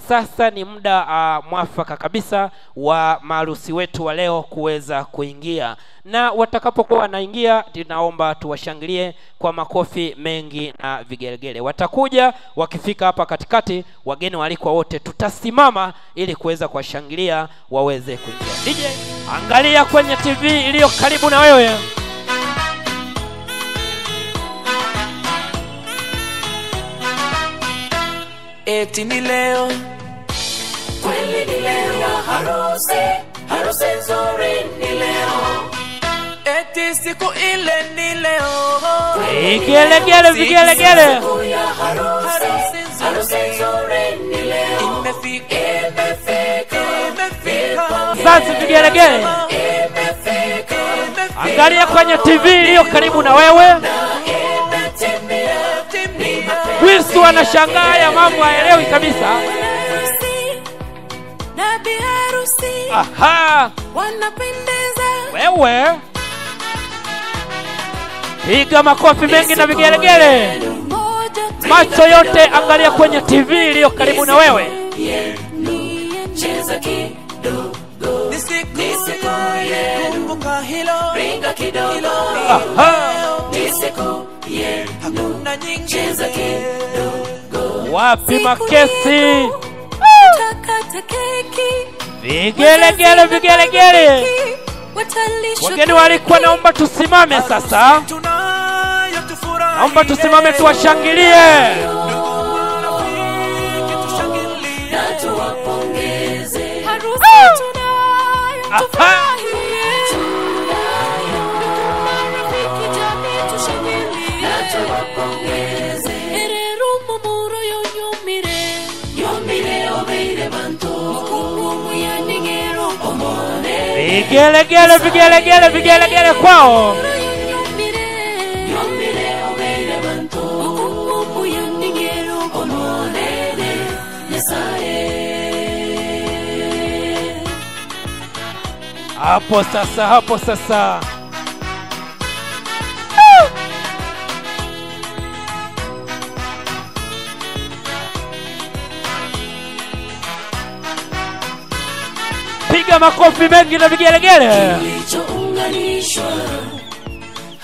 sasa ni muda mwafaka kabisa wa maharusi wetu wa leo kuweza kuingia, na watakapokuwa wanaingia tunaomba tuwashangilie kwa makofi mengi na vigelegele. Watakuja, wakifika hapa katikati wageni waalikwa wote tutasimama ili kuweza kuwashangilia waweze kuingia. DJ, angalia kwenye TV iliyo karibu na wewe. Eti ni leo, kweli ni leo ya harusi, harusi nzuri ni leo. Eti siku ile ni leo, vigelegele vigelegele. Siku ya harusi, harusi nzuri ni leo. Imefika, sasa vigelegele. Angalia kwenye TV iliyo karibu na wewe. Kristo anashangaa ya mambo haelewi kabisa. Na biharusi wanapendeza. Wewe piga makofi mengi na vigelegele. Macho yote angalia kwenye TV iliyo karibu na wewe. Cheza kidogo, nisiko kumbuka hilo, ringa kidogo. Nisiko hakuna nyingi, cheza kidogo. Wapi makesi? Takata keki, vigelegele vigelegele. Wageni walikuwa naomba tusimame sasa. Naomba tusimame tuwashangilie. Vigelegele vigelegele vigelegele kwao. Hapo sasa, hapo sasa. Piga makofi mengi na vigelegele. Kilichounganishwa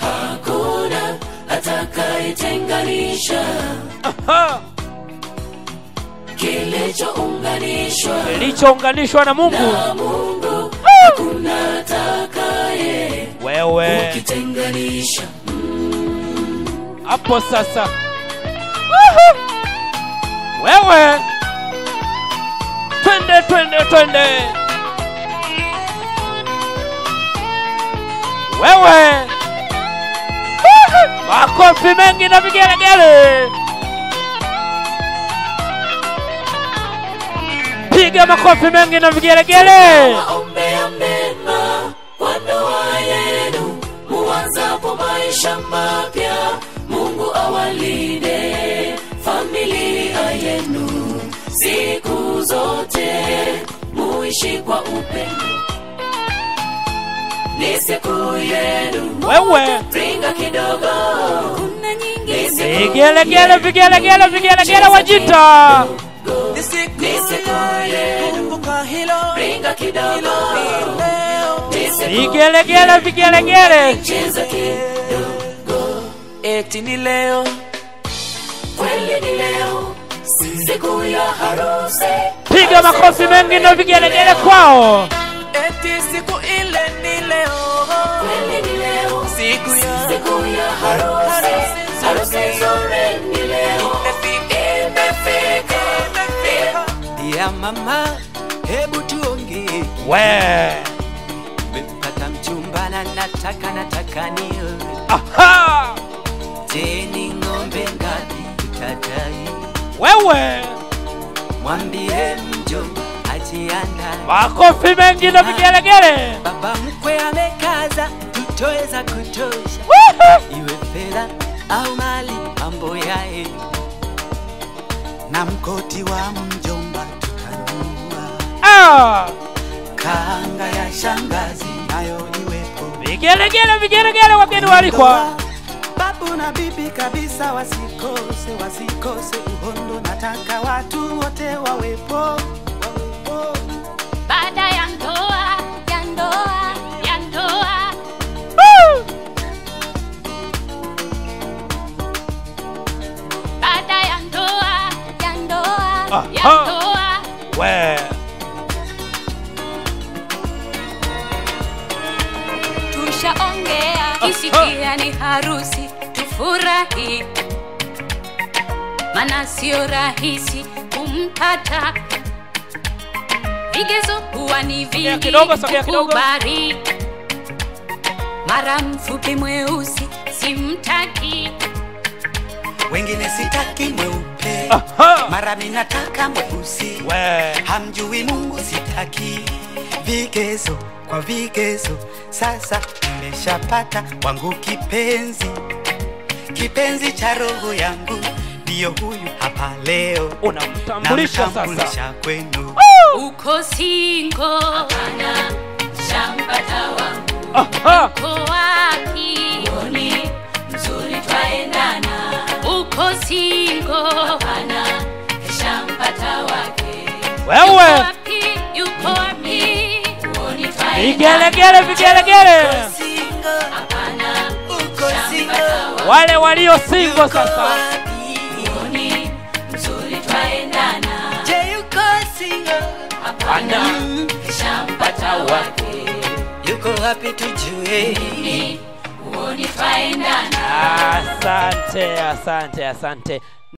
hakuna atakayetenganisha. Kilichounganishwa na Mungu, hakuna atakaye wewe kitenganisha. Hapo sasa. Wewe twende twende twende. Wewe makofi mengi na vigelegele. Piga makofi mengi na vigelegele. Ombea mema kwa ndoa yenu, muanzapo maisha mapya. Mungu awalinde familia yenu, siku zote muishi kwa upendo. Ni siku yenu, wewe ringa kidogo. Kuna nyingi vigelegele vigelegele vigelegele Wajita. Ni siku yenu, kumbuka hilo, ringa kidogo. Vigelegele vigelegele. Cheza kidogo. Eti ni leo, kweli ni leo, siku ya harusi. Piga makofi mengi na vigelegele kwao. Eti siku ile ni leo, kweli ni leo, siku ya harusi. Harusi nzuri ni leo. Imefika. Ya mama, hebu tuongee. Nimepata mchumba na nataka Aha! Teni ng'ombe ngapi utadai? Wewe mwambie mjomba ajiandae. Makofi mengi na vigelegele. Baba mkwe amekaza, tutoe za kutosha. Iwe fedha au mali, mambo yae. Na mkoti wa mjomba tukanunua. Kanga ya shangazi nayo iwepo. Vigelegele vigelegele wageni walikuwa. Babu Bwana na bibi kabisa wasikose uhondo, nataka watu wote wawepo. Baada ya ndoa baada ya ndoa we tushaongea, kisikia ni harusi, tufurahi, maana sio rahisi kumpata. Vigezo huwa ni vingi kukubali, mara mfupi mweusi simtaki, wengine sitaki mweupe, mara minataka mweusi. Hamjui Mungu sitaki, vigezo kwa vigezo. Sasa nimeshapata wangu kipenzi cha roho yangu, ndio huyu hapa leo. Unamtambulisha sasa kwenu. Uko single? Hapana, shampata wangu. Uko wapi? Uoni mzuri twaendana. Uko single? Hapana, shampata wake. Wewe yuko wapi? Uoni twaendana. Vigelegele. Hapana, uko single. Wale walio single sasa. Uoni mzuri twaendana. Je, yuko single? Hapana, shampata wake. Yuko wapi tujue? Uoni twaendana. Asante.